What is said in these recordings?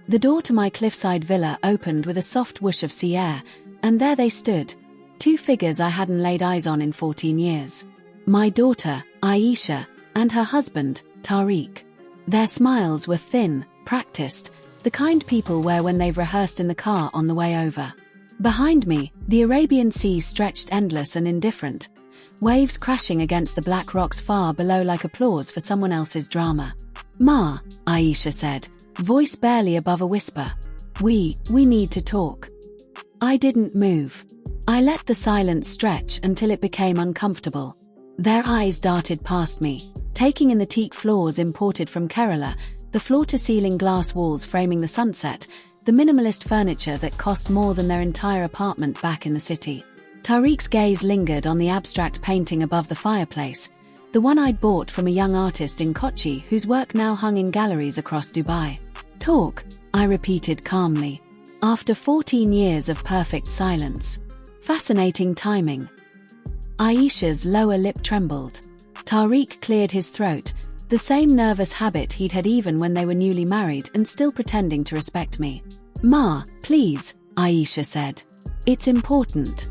The door to my cliffside villa opened with a soft whoosh of sea air, and there they stood, two figures I hadn't laid eyes on in 14 years. My daughter, Aisha, and her husband, Tariq. Their smiles were thin, practiced, the kind people wear when they've rehearsed in the car on the way over. Behind me, the Arabian Sea stretched endless and indifferent, waves crashing against the black rocks far below like applause for someone else's drama. "Ma," Aisha said, voice barely above a whisper. We need to talk." I didn't move. I let the silence stretch until it became uncomfortable. Their eyes darted past me, taking in the teak floors imported from Kerala, the floor-to-ceiling glass walls framing the sunset, the minimalist furniture that cost more than their entire apartment back in the city. Tariq's gaze lingered on the abstract painting above the fireplace, the one I'd bought from a young artist in Kochi whose work now hung in galleries across Dubai. "Talk," I repeated calmly. After 14 years of perfect silence. Fascinating timing. Aisha's lower lip trembled. Tariq cleared his throat, the same nervous habit he'd had even when they were newly married and still pretending to respect me. "Ma, please," Aisha said. "It's important."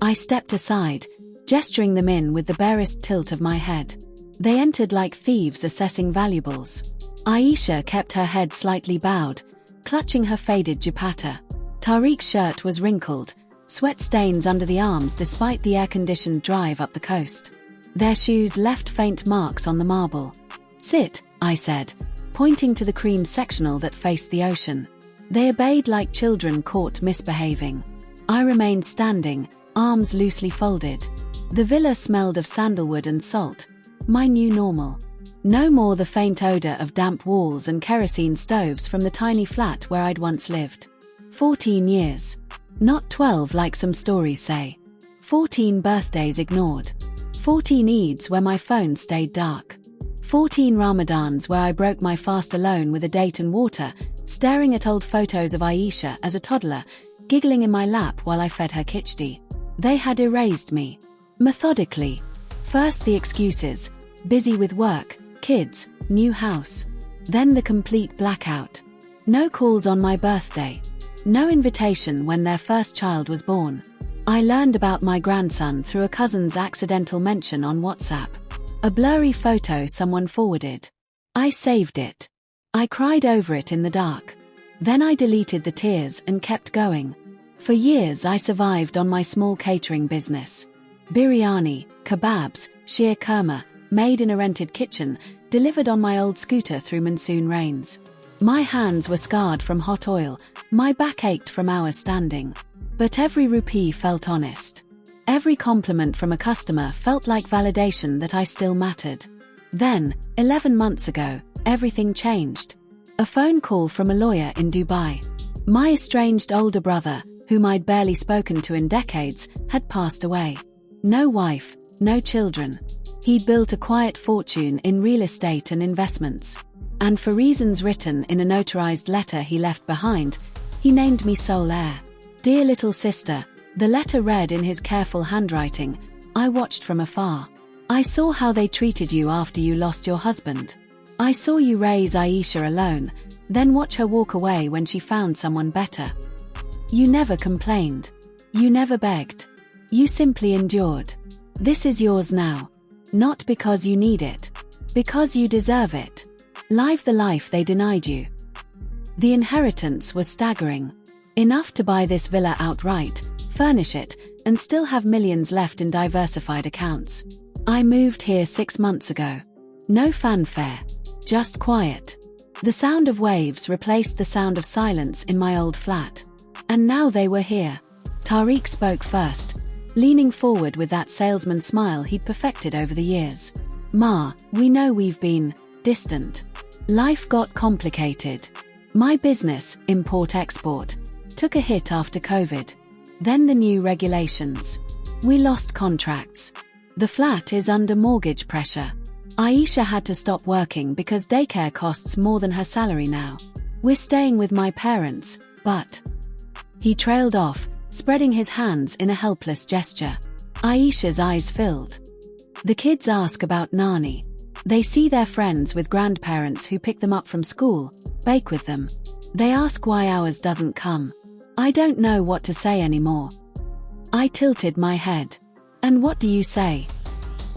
I stepped aside, gesturing them in with the barest tilt of my head. They entered like thieves assessing valuables. Aisha kept her head slightly bowed, clutching her faded dupatta. Tariq's shirt was wrinkled, sweat stains under the arms despite the air-conditioned drive up the coast. Their shoes left faint marks on the marble. "Sit," I said, pointing to the cream sectional that faced the ocean. They obeyed like children caught misbehaving. I remained standing, arms loosely folded. The villa smelled of sandalwood and salt, my new normal. No more the faint odor of damp walls and kerosene stoves from the tiny flat where I'd once lived. 14 years. Not 12 like some stories say. 14 birthdays ignored. 14 Eids where my phone stayed dark. 14 Ramadans where I broke my fast alone with a date and water, staring at old photos of Aisha as a toddler, giggling in my lap while I fed her khichdi. They had erased me. Methodically. First the excuses, busy with work, kids, new house. Then the complete blackout. No calls on my birthday. No invitation when their first child was born. I learned about my grandson through a cousin's accidental mention on WhatsApp. A blurry photo someone forwarded. I saved it. I cried over it in the dark. Then I deleted the tears and kept going. For years I survived on my small catering business. Biryani, kebabs, sheer kurma, made in a rented kitchen, delivered on my old scooter through monsoon rains. My hands were scarred from hot oil, my back ached from hours standing. But every rupee felt honest. Every compliment from a customer felt like validation that I still mattered. Then, 11 months ago, everything changed. A phone call from a lawyer in Dubai. My estranged older brother, whom I'd barely spoken to in decades, had passed away. No wife, no children. He'd built a quiet fortune in real estate and investments. And for reasons written in a notarized letter he left behind, he named me sole heir. "Dear little sister," the letter read in his careful handwriting. I watched from afar. "I saw how they treated you after you lost your husband. I saw you raise Aisha alone, then watch her walk away when she found someone better. You never complained. You never begged. You simply endured. This is yours now. Not because you need it. Because you deserve it. Live the life they denied you." The inheritance was staggering. Enough to buy this villa outright, furnish it, and still have millions left in diversified accounts. I moved here 6 months ago. No fanfare. Just quiet. The sound of waves replaced the sound of silence in my old flat. And now they were here. Tariq spoke first, leaning forward with that salesman smile he'd perfected over the years. "Ma, we know we've been distant. Life got complicated. My business, import-export, took a hit after COVID. Then the new regulations. We lost contracts. The flat is under mortgage pressure. Aisha had to stop working because daycare costs more than her salary now. We're staying with my parents, but..." He trailed off, spreading his hands in a helpless gesture. Aisha's eyes filled. "The kids ask about Nani. They see their friends with grandparents who pick them up from school, bake with them. They ask why ours doesn't come. I don't know what to say anymore. I tilted my head. And what do you say?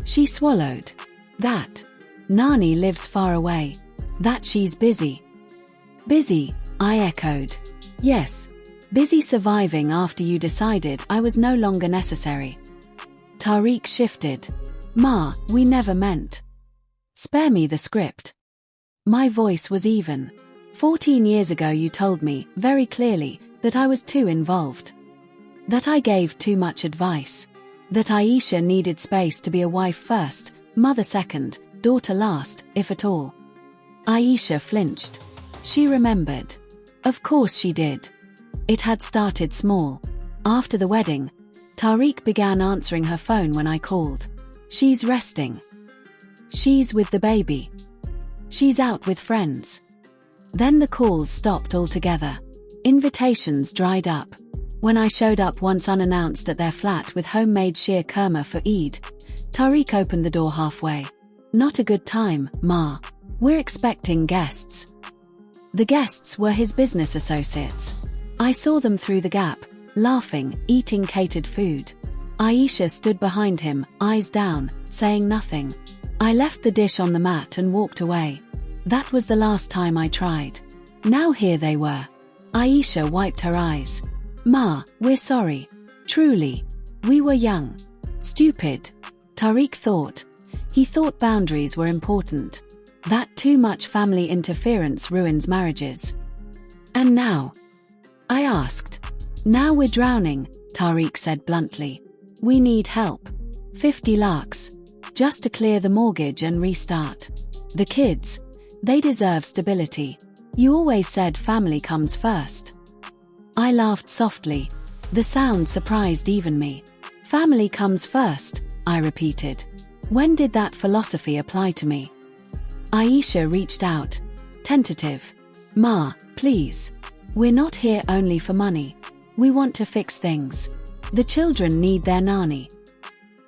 She swallowed. That Nani lives far away. That she's busy. Busy, I echoed. Yes, busy surviving after you decided I was no longer necessary. Tariq shifted. Ma, we never meant. Spare me the script. My voice was even. 14 years ago you told me, very clearly, that I was too involved. That I gave too much advice. That Aisha needed space to be a wife first, mother second, daughter last, if at all. Aisha flinched. She remembered. Of course she did. It had started small. After the wedding, Tariq began answering her phone when I called. She's resting. She's with the baby. She's out with friends. Then the calls stopped altogether. Invitations dried up. When I showed up once unannounced at their flat with homemade sheer kurma for Eid, Tariq opened the door halfway. Not a good time, Ma. We're expecting guests. The guests were his business associates. I saw them through the gap, laughing, eating catered food. Aisha stood behind him, eyes down, saying nothing. I left the dish on the mat and walked away. That was the last time I tried. Now here they were. Aisha wiped her eyes. Ma, we're sorry. Truly. We were young. Stupid. Tariq thought. He thought boundaries were important. That too much family interference ruins marriages. And now? I asked. Now we're drowning, Tariq said bluntly. We need help. 50 lakhs. Just to clear the mortgage and restart. The kids. They deserve stability. You always said family comes first. I laughed softly. The sound surprised even me. Family comes first, I repeated. When did that philosophy apply to me? Aisha reached out. Tentative. Ma, please. We're not here only for money. We want to fix things. The children need their Nani.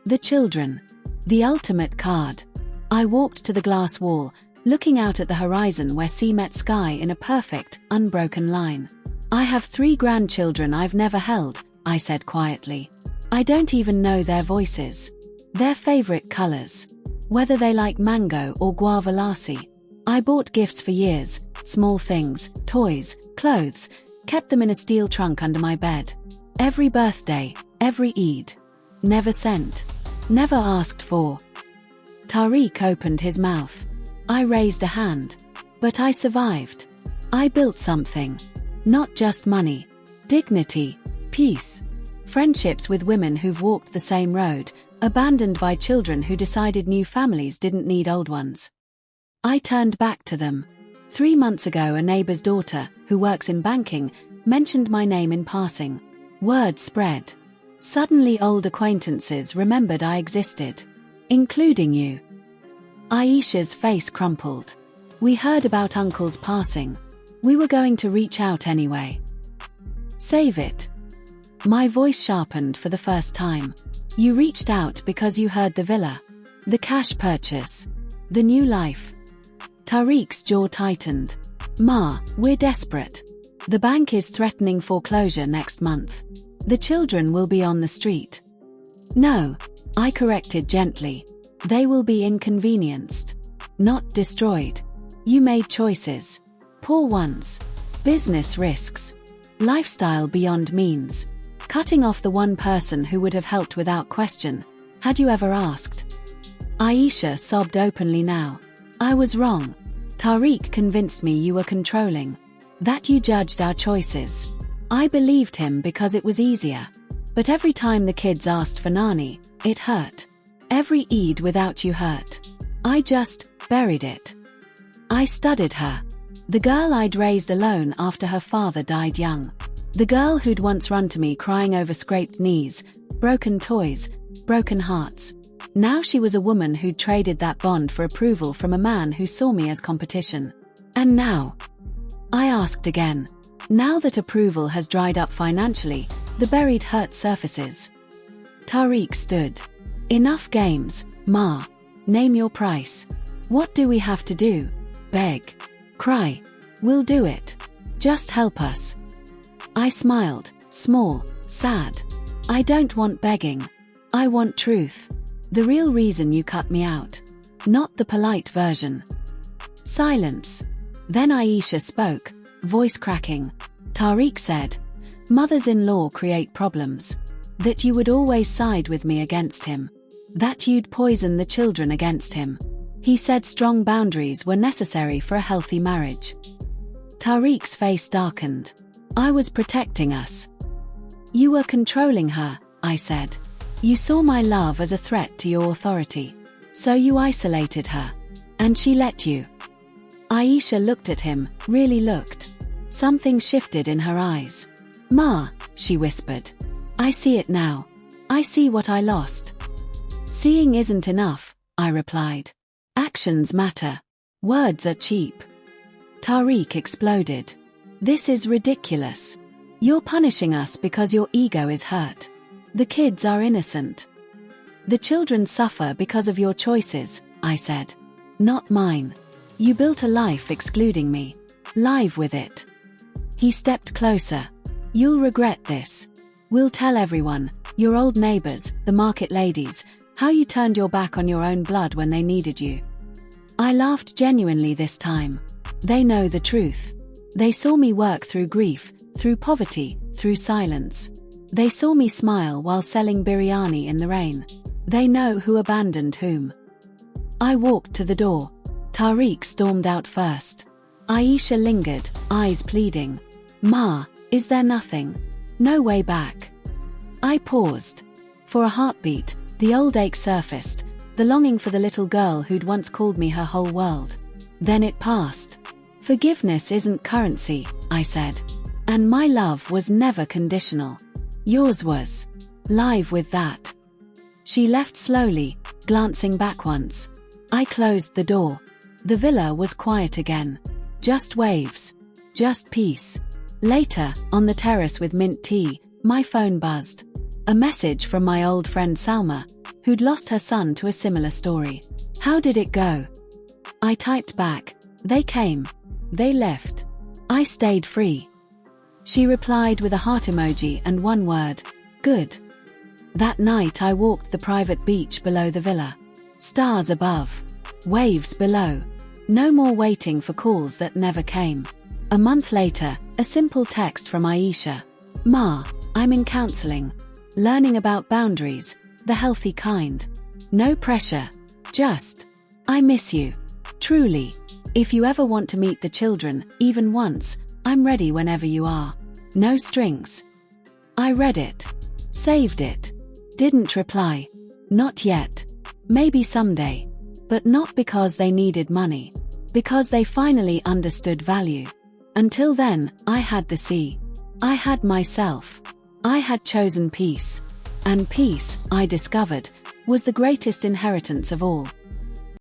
The children. The ultimate card. I walked to the glass wall, looking out at the horizon where sea met sky in a perfect, unbroken line. I have 3 grandchildren I've never held, I said quietly. I don't even know their voices. Their favorite colors. Whether they like mango or guava lassi. I bought gifts for years, small things, toys, clothes, kept them in a steel trunk under my bed. Every birthday, every Eid. Never sent. Never asked for. Tariq opened his mouth. I raised a hand. But I survived. I built something. Not just money. Dignity. Peace. Friendships with women who've walked the same road, abandoned by children who decided new families didn't need old ones. I turned back to them. 3 months ago a neighbor's daughter, who works in banking, mentioned my name in passing. Word spread. Suddenly old acquaintances remembered I existed. Including you. Aisha's face crumpled. We heard about Uncle's passing. We were going to reach out anyway. Save it. My voice sharpened for the first time. You reached out because you heard the villa. The cash purchase. The new life. Tariq's jaw tightened. Ma, we're desperate. The bank is threatening foreclosure next month. The children will be on the street. No, I corrected gently. They will be inconvenienced. Not destroyed. You made choices. Poor ones. Business risks. Lifestyle beyond means. Cutting off the one person who would have helped without question. Had you ever asked? Aisha sobbed openly now. I was wrong. Tariq convinced me you were controlling. That you judged our choices. I believed him because it was easier. But every time the kids asked for Nani, it hurt. Every Eid without you hurt. I just buried it. I studied her. The girl I'd raised alone after her father died young. The girl who'd once run to me crying over scraped knees, broken toys, broken hearts. Now she was a woman who'd traded that bond for approval from a man who saw me as competition. And now? I asked again. Now that approval has dried up financially, the buried hurt surfaces. Tariq stood. Enough games, Ma. Name your price. What do we have to do? Beg. Cry. We'll do it. Just help us. I smiled, small, sad. I don't want begging. I want truth. The real reason you cut me out. Not the polite version. Silence. Then Aisha spoke, voice cracking. Tariq said, "Mothers-in-law create problems. That you would always side with me against him. That you'd poison the children against him. He said strong boundaries were necessary for a healthy marriage." Tariq's face darkened. "I was protecting us." "You were controlling her," I said. "You saw my love as a threat to your authority. So you isolated her. And she let you." Aisha looked at him, really looked. Something shifted in her eyes. "Ma," she whispered. "I see it now. I see what I lost." "Seeing isn't enough," I replied. "Actions matter. Words are cheap." Tariq exploded. "This is ridiculous. You're punishing us because your ego is hurt. The kids are innocent. The children suffer because of your choices," I said. "Not mine. You built a life excluding me. Live with it." He stepped closer. "You'll regret this. We'll tell everyone, your old neighbors, the market ladies, how you turned your back on your own blood when they needed you." I laughed genuinely this time. They know the truth. They saw me work through grief, through poverty, through silence. They saw me smile while selling biryani in the rain. They know who abandoned whom. I walked to the door. Tariq stormed out first. Aisha lingered, eyes pleading. "Ma, is there nothing? No way back?" I paused. For a heartbeat, the old ache surfaced, the longing for the little girl who'd once called me her whole world. Then it passed. "Forgiveness isn't currency," I said. "And my love was never conditional. Yours was. Live with that." She left slowly, glancing back once. I closed the door. The villa was quiet again. Just waves. Just peace. Later, on the terrace with mint tea, my phone buzzed. A message from my old friend Salma, who'd lost her son to a similar story. "How did it go?" I typed back. "They came. They left. I stayed free." She replied with a heart emoji and one word. "Good." That night I walked the private beach below the villa. Stars above. Waves below. No more waiting for calls that never came. A month later, a simple text from Aisha. "Ma, I'm in counseling. Learning about boundaries, the healthy kind. No pressure. Just, I miss you. Truly. If you ever want to meet the children, even once, I'm ready whenever you are. No strings." I read it. Saved it. Didn't reply. Not yet. Maybe someday. But not because they needed money. Because they finally understood value. Until then, I had the sea. I had myself. I had chosen peace. And peace, I discovered, was the greatest inheritance of all.